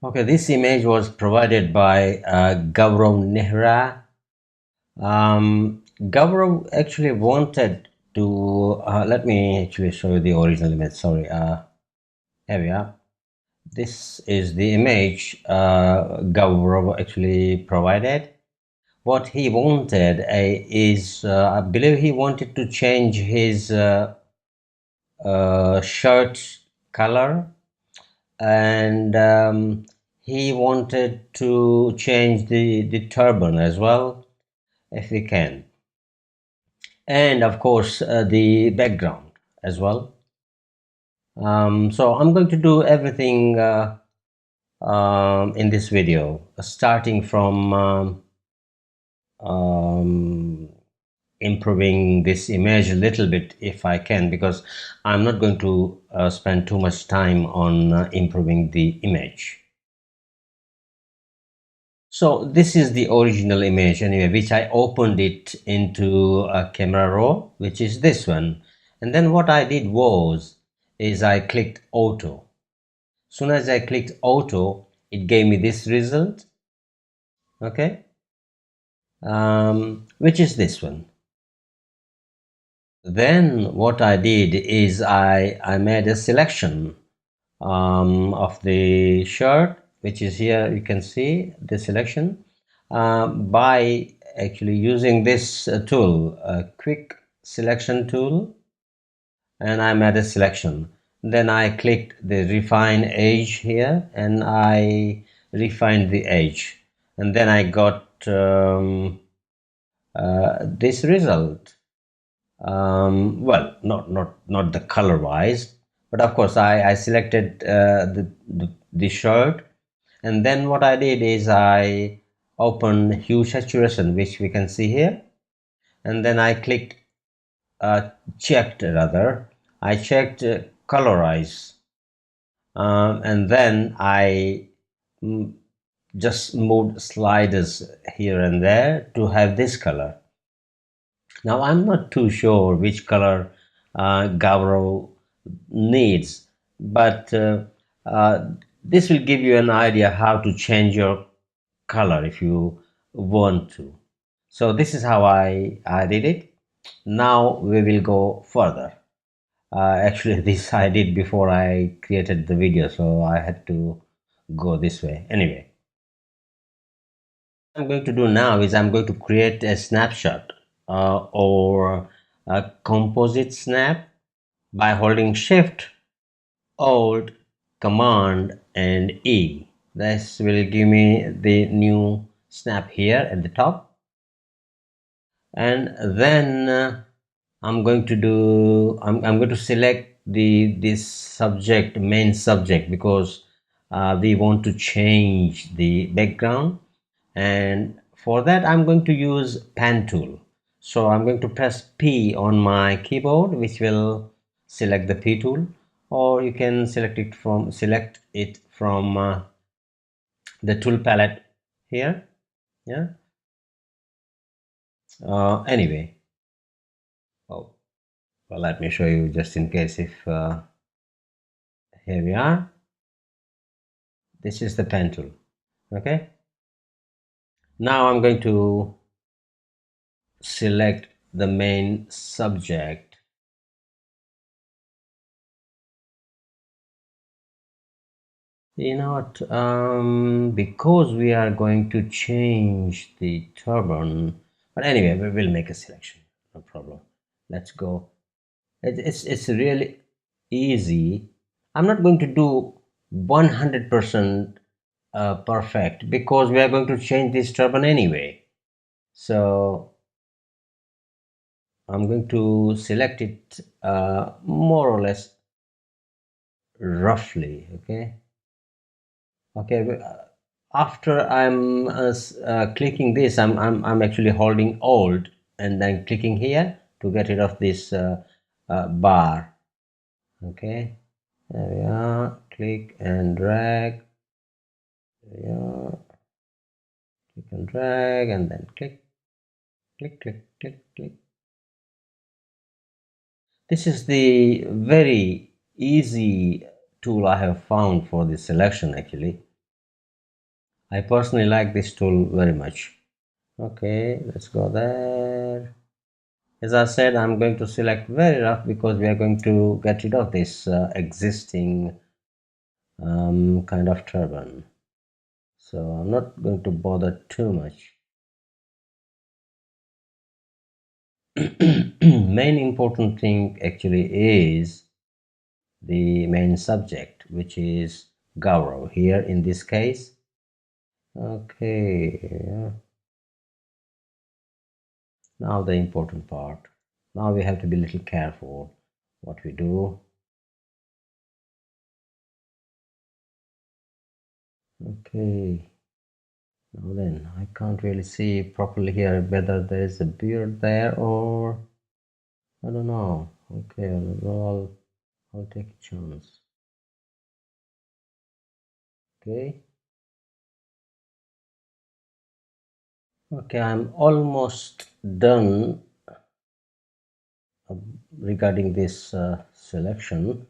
Okay, this image was provided by Gaurav Nehra. Gaurav actually wanted to, let me actually show you the original image. Sorry, here we are. This is the image Gaurav actually provided. What he wanted is, I believe he wanted to change his shirt color, and he wanted to change the turban as well, if we can, and of course the background as well. So I'm going to do everything in this video, starting from um, improving this image a little bit if I can, because I'm not going to spend too much time on improving the image. So this is the original image anyway, which I opened it into a camera raw, which is this one. And then what I did was, is I clicked auto. Soon as I clicked auto, it gave me this result, okay, which is this one. Then what I did is I made a selection of the shirt, which is here. You can see the selection by actually using this tool, a quick selection tool, and I made a selection. Then I clicked the refine edge here and I refined the edge, and then I got this result. Well, not the color wise, but of course I selected the shirt, and then what I did is I opened hue saturation, which we can see here, and then I clicked checked rather I checked colorize, and then I just moved sliders here and there to have this color. Now I'm not too sure which color Gaurav needs, but this will give you an idea how to change your color if you want to. So this is how I did it. Now we will go further. Actually, this I did before I created the video, so I had to go this way. Anyway, what I'm going to do now is I'm going to create a snapshot or a composite snap by holding Shift, Alt, Command, and E. This will give me the new snap here at the top, and then I'm going to do I'm going to select this subject, main subject, because we want to change the background, and for that I'm going to use pen tool. So I'm going to press P on my keyboard, which will select the P tool, or you can select it from the tool palette here. Yeah. Anyway, oh, well, let me show you just in case if here we are. This is the pen tool. Okay, now I'm going to select the main subject. You know what, because we are going to change the turban, but anyway, we will make a selection, no problem. Let's go. It's really easy. I'm not going to do 100% perfect, because we are going to change this turban anyway. So I'm going to select it more or less roughly. Okay, after I'm clicking this, I'm actually holding Alt and then clicking here to get rid of this bar. Okay, there we are. Click and drag. There we are. Click and drag, and then click, click, click, click, click. This is the very easy tool I have found for this selection actually. I personally like this tool very much. Okay, let's go there. As I said, I'm going to select very rough because we are going to get rid of this existing kind of turban. So I'm not going to bother too much. Main important thing actually is the main subject, which is Gaurav here in this case. Okay, yeah. Now the important part. Now we have to be a little careful what we do. Okay, now then, I can't really see properly here whether there is a beard there or I don't know. Okay, I'll take a chance. Okay. Okay, I'm almost done regarding this selection.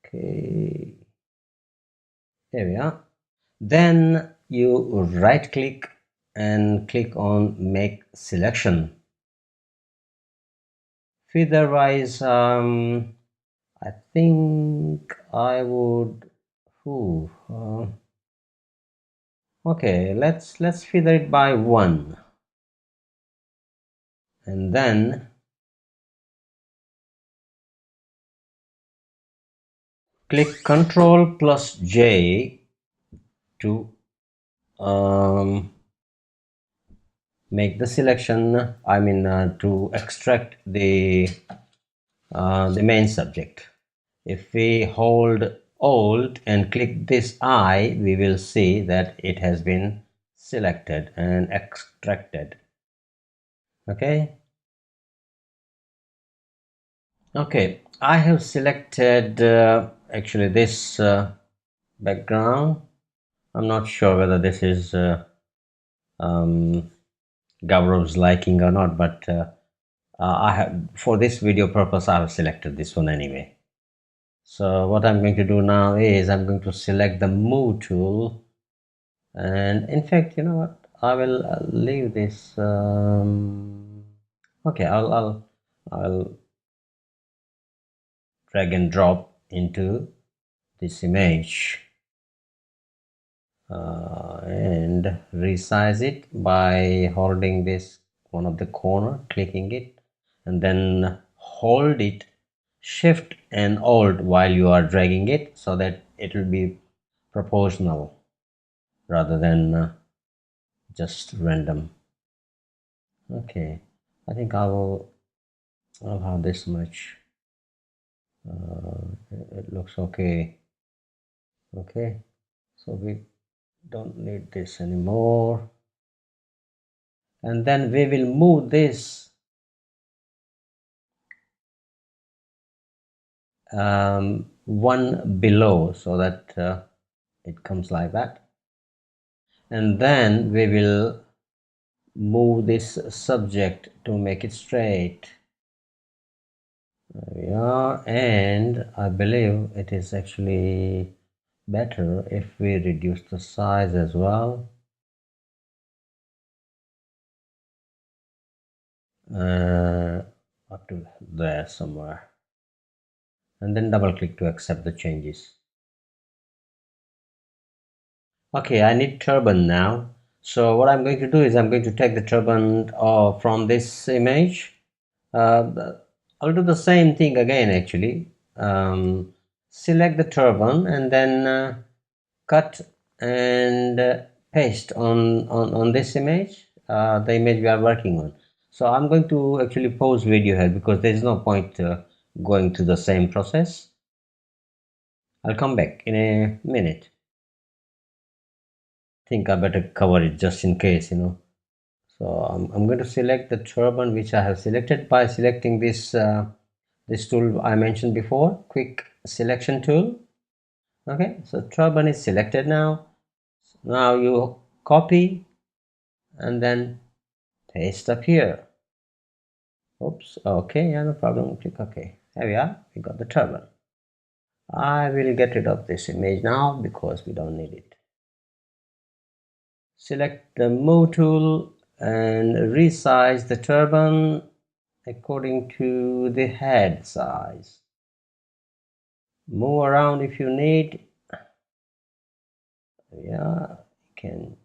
Okay, here we are. Then you right click and click on make selection. Feather wise, I think I would. Ooh, okay, let's feather it by 1, and then click Ctrl plus J to make the selection. I mean to extract the main subject. If we hold Alt and click this eye, we will see that it has been selected and extracted. Okay. Okay, I have selected actually this background. I'm not sure whether this is um, Gaurav's liking or not, but I have, for this video purpose, I have selected this one anyway. So what I'm going to do now is I'm going to select the move tool, and in fact, you know what, I will leave this. Okay, I'll drag and drop into this image and resize it by holding this one of the corner, clicking it, and then hold it shift and alt while you are dragging it so that it will be proportional rather than just random. Okay, I think I'll have this much. It looks okay. Okay, so we don't need this anymore, and then we will move this one below so that it comes like that, and then we will move this subject to make it straight. There we are, and I believe it is actually better if we reduce the size as well. Up to there somewhere, and then double click to accept the changes. Okay, I need turban now. So what I'm going to do is I'm going to take the turban from this image. I'll do the same thing again actually. Select the turban and then cut and paste on this image, the image we are working on. So I'm going to actually pause video here because there is no point going through the same process. I'll come back in a minute. Think I better cover it just in case, you know. So I'm going to select the turban which I have selected by selecting this this tool I mentioned before, quick selection tool. Okay, so turban is selected now. Now you copy and then paste up here. Oops, okay, yeah, no problem. Click OK. There we are, we got the turban. I will get rid of this image now because we don't need it. Select the move tool and resize the turban according to the head size. Move around if you need. Yeah, you can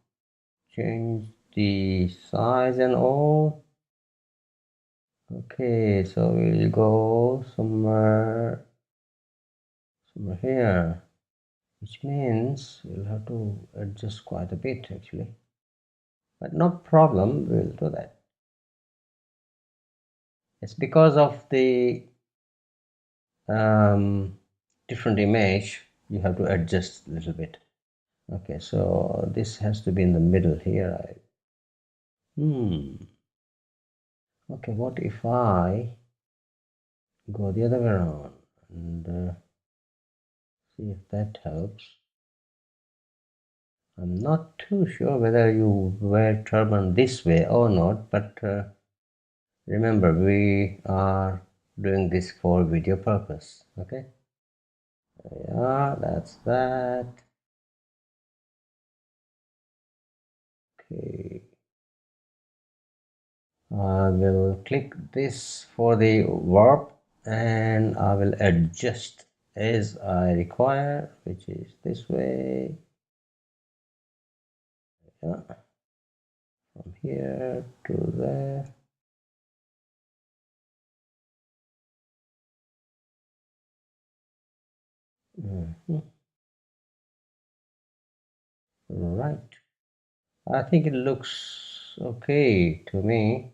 change the size and all. Okay, so we'll go somewhere here, which means we'll have to adjust quite a bit actually, but no problem, we'll do that. It's because of the different image, you have to adjust a little bit. Okay, so this has to be in the middle here. Okay, what if I go the other way around and see if that helps. I'm not too sure whether you wear turban this way or not, but remember, we are doing this for video purpose. Okay, yeah, that's that. Okay, I will click this for the warp and I will adjust as I require, which is this way. Yeah, from here to there. Right, I think it looks okay to me.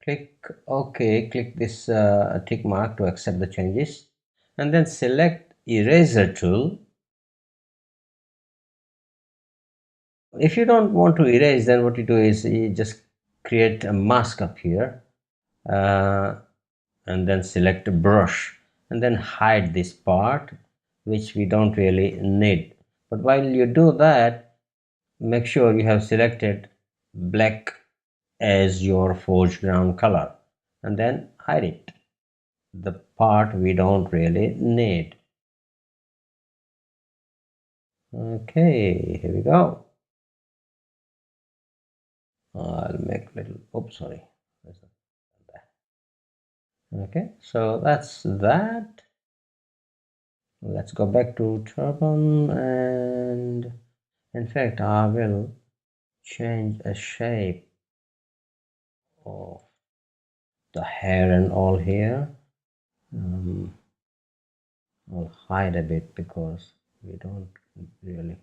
Click OK, click this tick mark to accept the changes, and then select eraser tool. If you don't want to erase, then what you do is you just create a mask up here, and then select brush and then hide this part which we don't really need. But while you do that, make sure you have selected black as your foreground color and then hide it, the part we don't really need. Okay, here we go. I'll make little, oops, sorry. Okay, so that's that. Let's go back to turban, and in fact I will change a shape of the hair and all here. I'll hide a bit because we don't really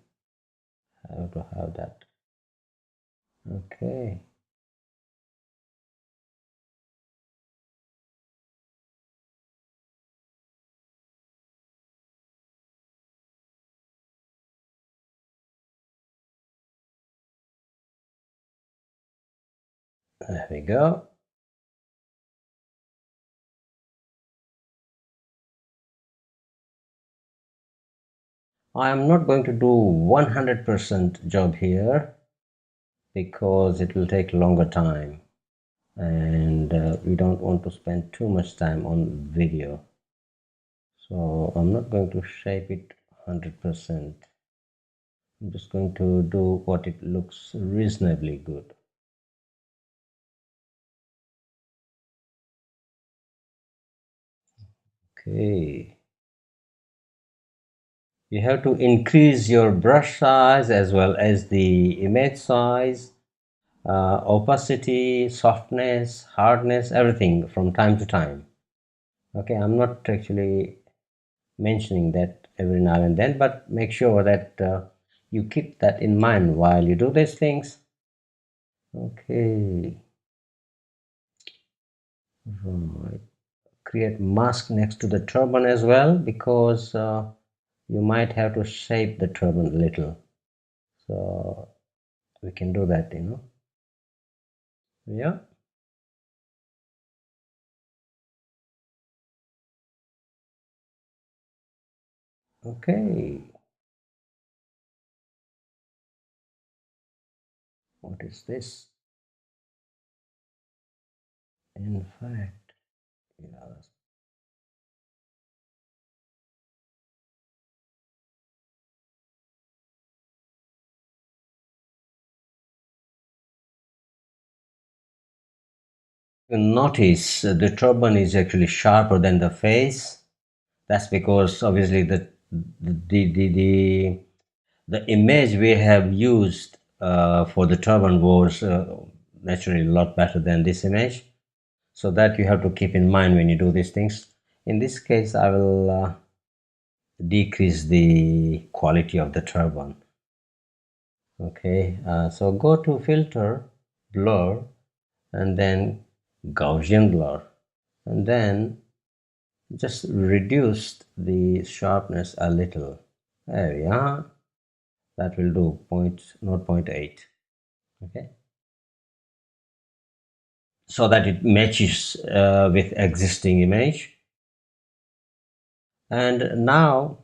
have to have that. Okay, there we go. I am not going to do 100% job here because it will take longer time, and we don't want to spend too much time on video, so I'm not going to shape it 100%. I'm just going to do what it looks reasonably good. Okay, you have to increase your brush size as well as the image size, opacity, softness, hardness, everything from time to time. Okay, I'm not actually mentioning that every now and then, but make sure that you keep that in mind while you do these things. Okay, right. Create mask next to the turban as well, because you might have to shape the turban a little, so we can do that, yeah. Okay, what is this? In fact, yeah, You notice the turban is actually sharper than the face. That's because obviously the the image we have used for the turban was naturally a lot better than this image. So that you have to keep in mind when you do these things. In this case, I will decrease the quality of the turban. Okay, so go to filter, blur, and then Gaussian blur, and then just reduce the sharpness a little. There we are. That will do point, not 0.8. Okay, so that it matches with existing image. And now,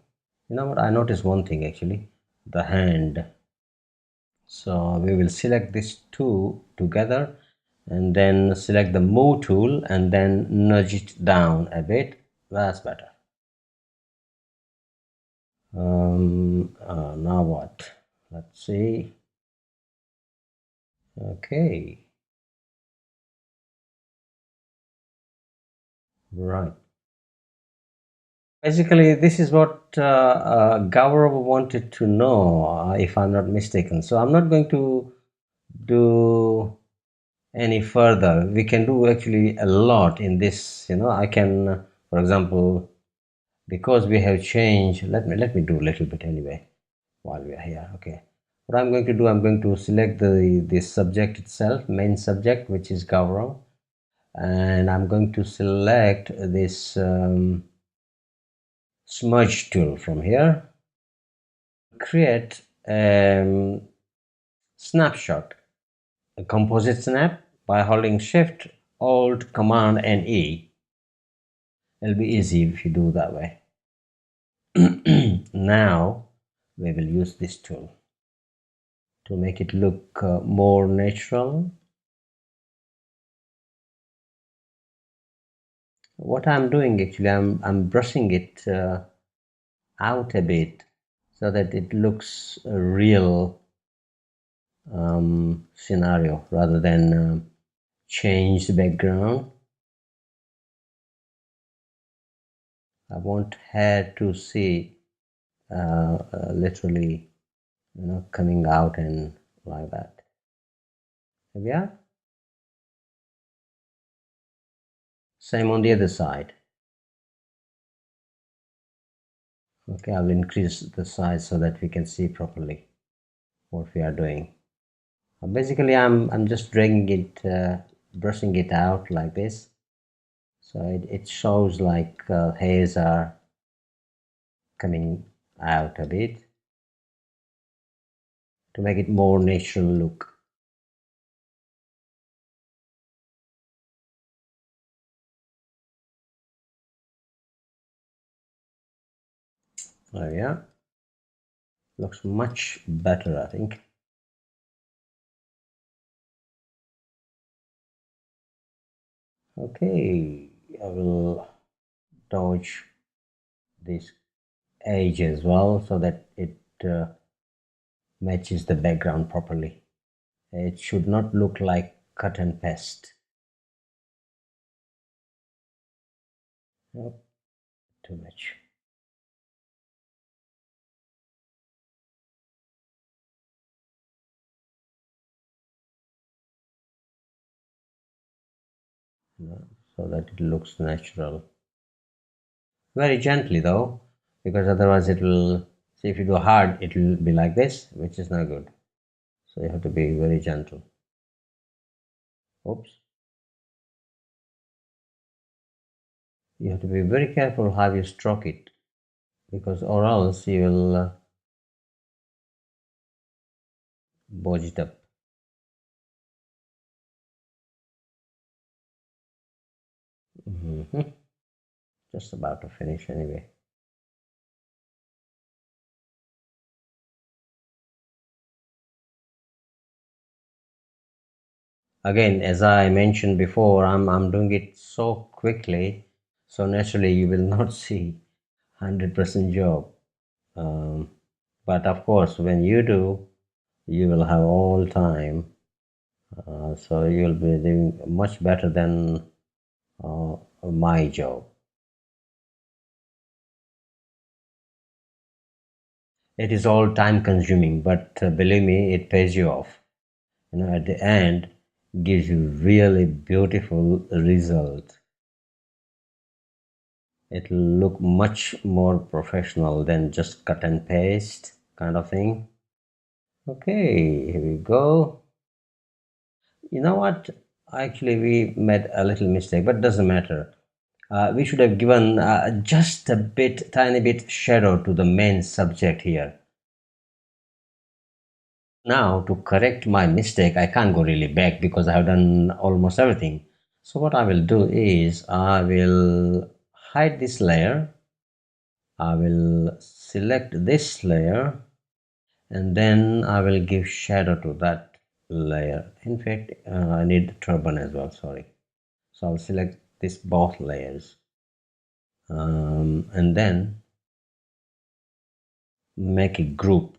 you know what, I noticed one thing actually, the hand. So we will select these two together and then select the move tool and then nudge it down a bit. That's better. Now what? Let's see. Okay, right. Basically, this is what Gaurav wanted to know, if I'm not mistaken. So I'm not going to do any further. We can do actually a lot in this. You know, I can, for example, because we have changed. Let me do a little bit anyway while we are here. Okay. What I'm going to do, I'm going to select the subject itself, main subject, which is Gaurav, and I'm going to select this smudge tool from here. Create snapshot, a composite snap by holding Shift, Alt, Command, and E. It'll be easy if you do that way. Now we will use this tool to make it look more natural. What I'm doing actually, I'm brushing it out a bit so that it looks a real scenario rather than change the background. I want her to see literally, you know, coming out and like that. Yeah. Same on the other side. Okay, I'll increase the size so that we can see properly what we are doing. Basically, I'm just dragging it, brushing it out like this, so it shows like hairs are coming out a bit to make it more natural look. Oh yeah, looks much better, I think. Okay, I will dodge this edge as well so that it matches the background properly. It should not look like cut and paste. Nope, too much. No, so that it looks natural. Very gently though, because otherwise it will, see, if you do hard, it will be like this, which is not good. So you have to be very gentle. Oops. You have to be very careful how you stroke it, because or else you will bodge it up. Just about to finish anyway. Again, as I mentioned before, I'm doing it so quickly, so naturally you will not see 100% job. But of course, when you do, you will have all time So you'll be doing much better than my job. It is all time consuming, but believe me, it pays you off. At the end, gives you really beautiful result. It'll look much more professional than just cut and paste kind of thing. Okay, here we go. You know what? Actually, we made a little mistake, but doesn't matter. We should have given just a bit, tiny bit shadow to the main subject here. Now, to correct my mistake, I can't go really back because I have done almost everything. So what I will do is I will hide this layer. I will select this layer and then I will give shadow to that layer. In fact, I need the turban as well, sorry. So I'll select this both layers and then make a group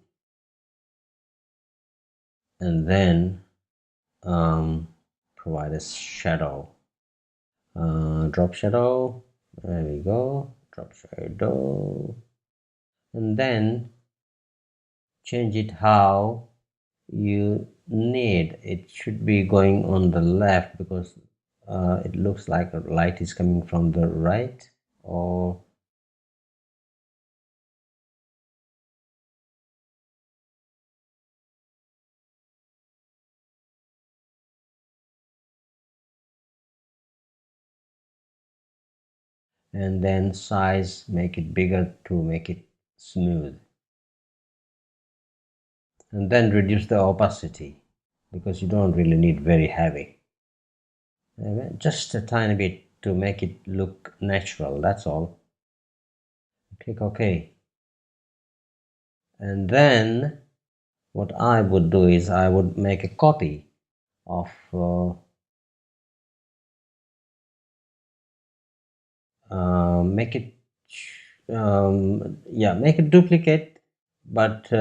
and then provide a shadow. Drop shadow, there we go, drop shadow, and then change it how you need. It should be going on the left because it looks like a light is coming from the right, or and then size, make it bigger to make it smooth, and then reduce the opacity because you don't really need very heavy. Just a tiny bit to make it look natural, that's all. Click OK. And then what I would do is I would make a copy of make it make a duplicate, but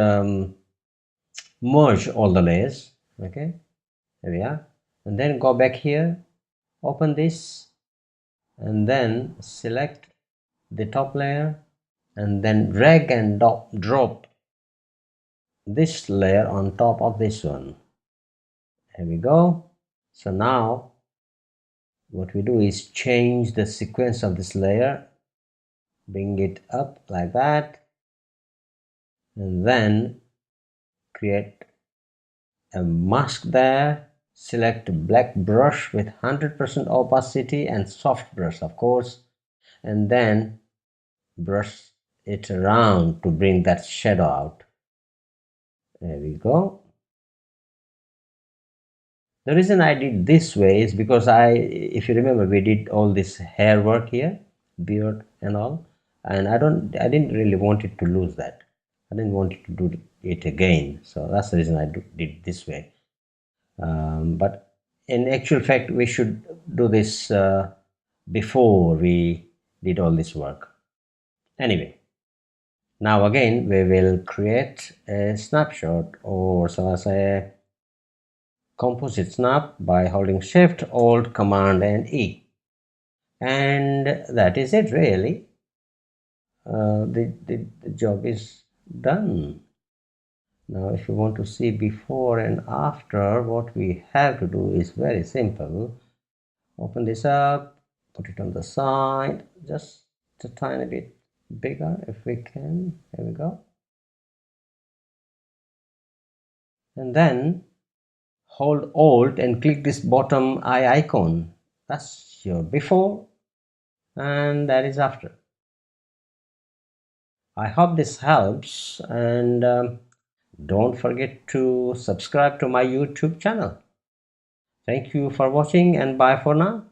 merge all the layers. Okay, there we are. And then go back here, open this, and then select the top layer and then drag and drop this layer on top of this one. Here we go. So now what we do is change the sequence of this layer, bring it up like that, and then create a mask there. Select black brush with 100% opacity and soft brush, of course, and then brush it around to bring that shadow out. There we go. The reason I did this way is because if you remember, we did all this hair work here, beard and all, and I didn't really want it to lose that. I didn't want it to do it again, so that's the reason I did this way. But in actual fact, we should do this before we did all this work. Anyway, now again we will create a snapshot, or so as a composite snap, by holding Shift, Alt, Command and E, and that is it really. The job is done. Now if you want to see before and after, what we have to do is very simple. Open this up, put it on the side, just a tiny bit bigger if we can. Here we go. And then hold Alt and click this bottom eye icon. That's your before and that is after. I hope this helps, and don't forget to subscribe to my YouTube channel. Thank you for watching and bye for now.